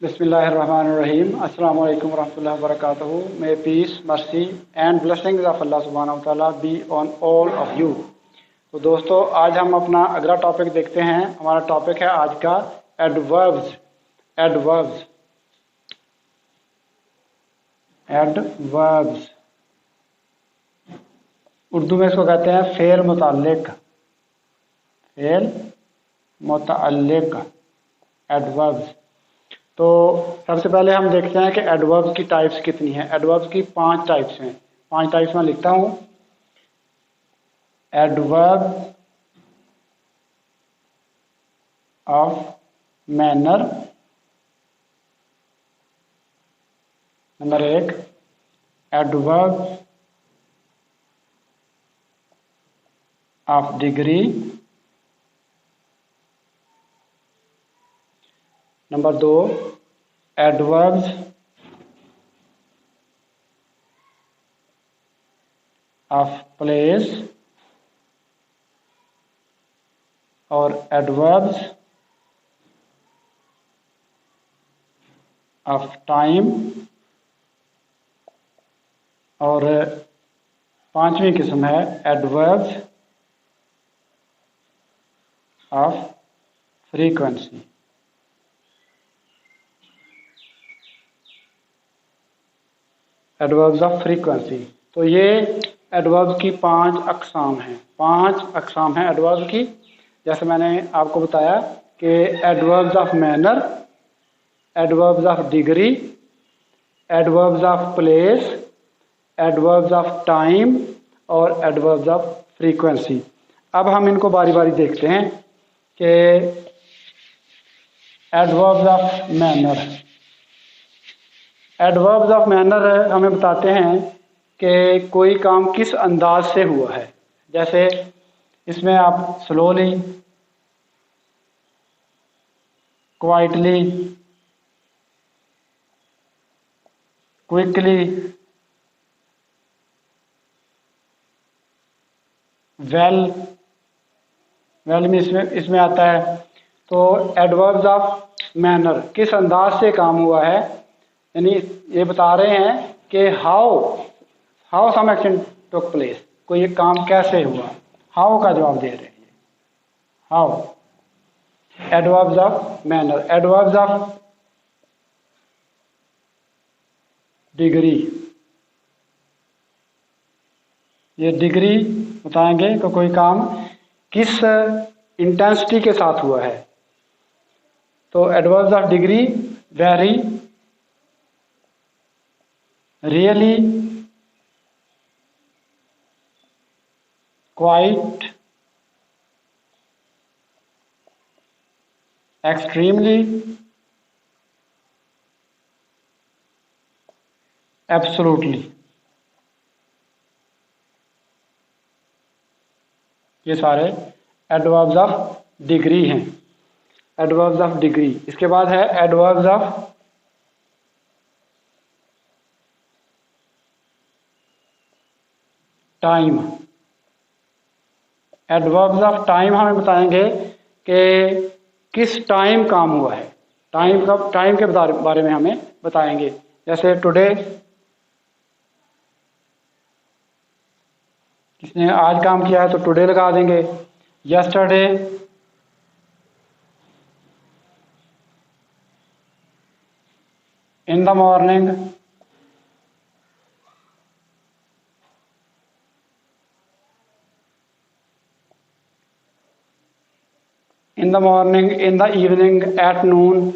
बिस्मिल्लाहिर्रहमानिर्रहीम। अस्सलाम वालेकुम रहमतुल्लाहि व बरकातहू। May peace, mercy and blessings of Allah subhanahu wa ta'ala be on all of you। तो दोस्तों, आज हम अपना अगला टॉपिक देखते हैं। हमारा टॉपिक है आज का एडवर्ब्स। एडवर्ब्स एडवर्ब्स उर्दू में इसको कहते हैं फेल मुतल्लिक। फेल मुतल्लिक एडवर्ब्स। तो सबसे पहले हम देखते हैं कि एडवर्ब्स की टाइप्स कितनी हैं। एडवर्ब्स की 5 टाइप्स हैं। 5 टाइप्स मैं लिखता हूं। Adverb of manner number 1, adverb of degree number 2, adverbs of place और एडवर्ब्स ऑफ टाइम और 5वीं किस्म है adverbs of frequency. Adverbs of frequency. तो ये एडवर्ब्स की 5 अक़साम हैं। 5 अक़साम हैं एडवर्ब्स की। जैसे मैंने आपको बताया कि adverbs of manner, adverbs of degree, adverbs of place, adverbs of time और एडवर्ब्स ऑफ फ्रीक्वेंसी। अब हम इनको बारी बारी देखते हैं कि adverbs of manner. Adverbs of manner हमें बताते हैं कि कोई काम किस अंदाज से हुआ है। जैसे इसमें आप स्लोली, क्वाइटली, क्विकली, वेल में इसमें आता है। तो एडवर्ब्स ऑफ मैनर किस अंदाज से काम हुआ है, यानी ये बता रहे हैं कि how some action took place, कोई ये काम कैसे हुआ। हाउ का जवाब दे रहे हैं। How adverbs of manner. Adverbs of degree, ये डिग्री बताएंगे कि कोई काम किस इंटेंसिटी के साथ हुआ है। तो adverbs of degree very, really, quite, extremely, absolutely. ये सारे एडवर्ब्स ऑफ डिग्री हैं। Adverbs of degree. इसके बाद है adverbs of time. Adverbs of time हमें बताएंगे कि किस टाइम काम हुआ है। टाइम के बारे में हमें बताएंगे। जैसे टुडे, किसने आज काम किया है तो टुडे लगा देंगे। Yesterday, in the morning, in the morning, in the evening, at noon.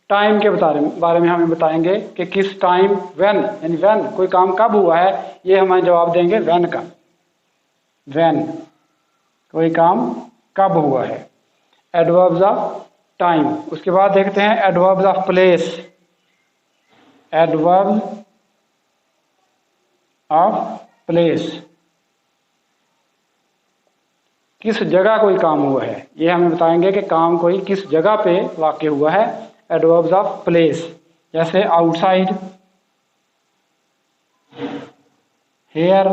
Time के बारे में हमें बताएंगे कि किस टाइम, व्हेन, यानी व्हेन कोई काम कब हुआ है, ये हमें जवाब देंगे व्हेन का। व्हेन कोई काम कब हुआ है। Adverbs of time. उसके बाद देखते हैं adverbs of place. Adverbs of place, किस जगह कोई काम हुआ है, ये हमें बताएंगे कि काम कोई किस जगह पे वाक़ हुआ है। Adverbs of place. जैसे outside, here,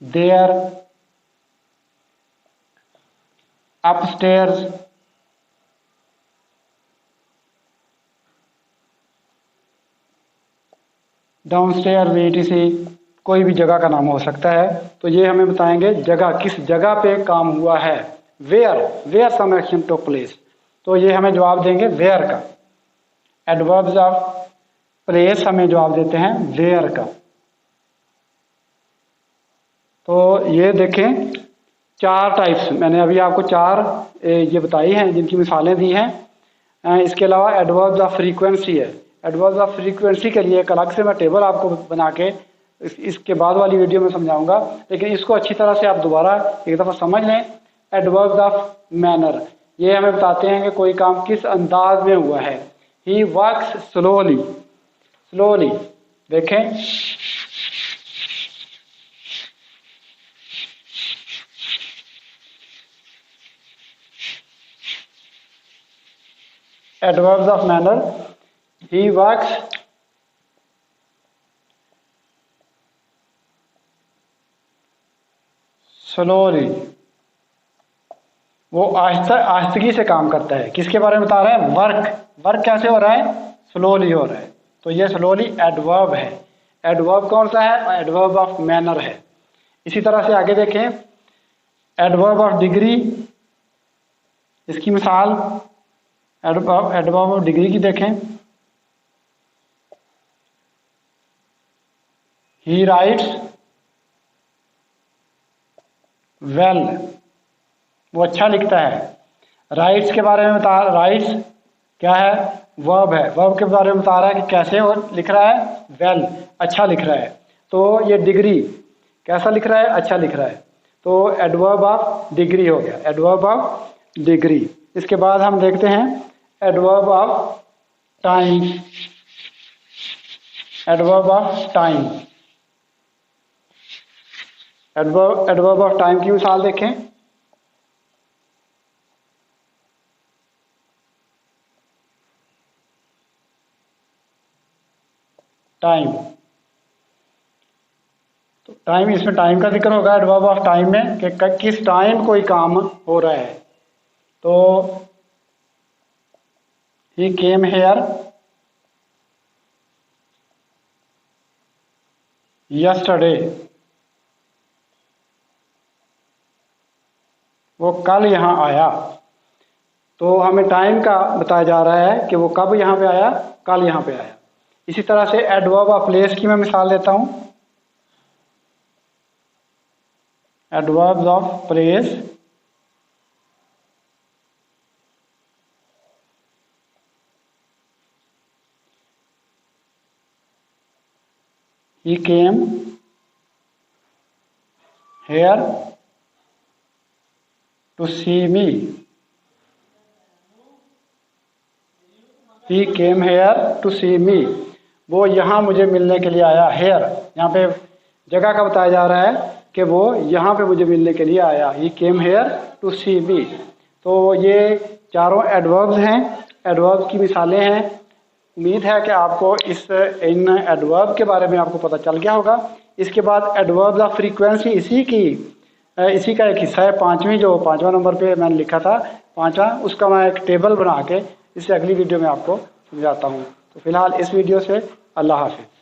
there, upstairs, downstairs, VTC, कोई भी जगह का नाम हो सकता है। तो ये हमें बताएंगे जगह, किस जगह पे काम हुआ है, where some action took place. तो ये हमें जवाब देंगे वेयर का। एडवर्ब्स ऑफ प्लेस हमें जवाब देते हैं वेयर का। तो ये देखें 4 टाइप्स मैंने अभी आपको 4 ये बताई हैं जिनकी मिसालें दी हैं। इसके अलावा एडवर्ब्स ऑफ फ्रीक्वेंसी है। एडवर्ब्स ऑफ फ्रीक्वेंसी के लिए एक अलग से मैं टेबल आपको बना के इसके बाद वाली वीडियो में समझाऊंगा, लेकिन इसको अच्छी तरह से आप दोबारा एक दफ़ा समझ लें। एडवर्ब्स ऑफ मैनर ये हमें बताते हैं कि कोई काम किस अंदाज में हुआ है। ही वर्क्स स्लोली देखें, adverbs of manner, he works slowly, वो आहिस्तगी से काम करता है। किसके बारे में बता रहे हैं? वर्क कैसे हो रहा है? स्लोली हो रहा है। तो ये स्लोली एडवर्ब है। एडवर्ब कौन सा है? एडवर्ब ऑफ मैनर है। इसी तरह से आगे देखें, एडवर्ब ऑफ डिग्री, इसकी मिसाल एडवर्ब ऑफ डिग्री की देखें। ही राइट्स वेल, वो अच्छा लिखता है। राइट्स के बारे में बता, राइट्स क्या है? वर्ब है। वर्ब के बारे में बता रहा है कि कैसे वो लिख रहा है? वेल, अच्छा लिख रहा है। तो ये डिग्री कैसा लिख रहा है? अच्छा लिख रहा है। तो एडवर्ब ऑफ डिग्री हो गया, एडवर्ब ऑफ डिग्री। इसके बाद हम देखते हैं adverb of time. Adverb of time, adverb of time की मिसाल देखें। टाइम, तो टाइम, इसमें टाइम का जिक्र होगा एडवर्ब ऑफ टाइम में कि किस टाइम कोई काम हो रहा है। तो ही केम हेयर यस्टरडे, वो कल यहाँ आया। तो हमें टाइम का बताया जा रहा है कि वो कब यहाँ पे आया? कल यहाँ पे आया। इसी तरह से एडवर्ब ऑफ प्लेस की मैं मिसाल देता हूँ। Adverbs of place, he came here to see me, he came here to see me, वो यहाँ मुझे मिलने के लिए आया। हेयर यहाँ पे जगह का बताया जा रहा है कि वो यहाँ पे मुझे मिलने के लिए आया। ही केम हेयर टू सी मी। तो ये चारों एडवर्ब्स हैं, एडवर्ब्स की मिसालें हैं। उम्मीद है कि आपको इन एडवर्ब के बारे में आपको पता चल गया होगा। इसके बाद एडवर्ब्स ऑफ फ्रीक्वेंसी, इसी का एक हिस्सा है, पाँचवां नंबर पे मैंने लिखा था, पाँचवा, उसका मैं एक टेबल बना के इसे अगली वीडियो में आपको समझाता हूँ। तो फिलहाल इस वीडियो से अल्लाह हाफिज़।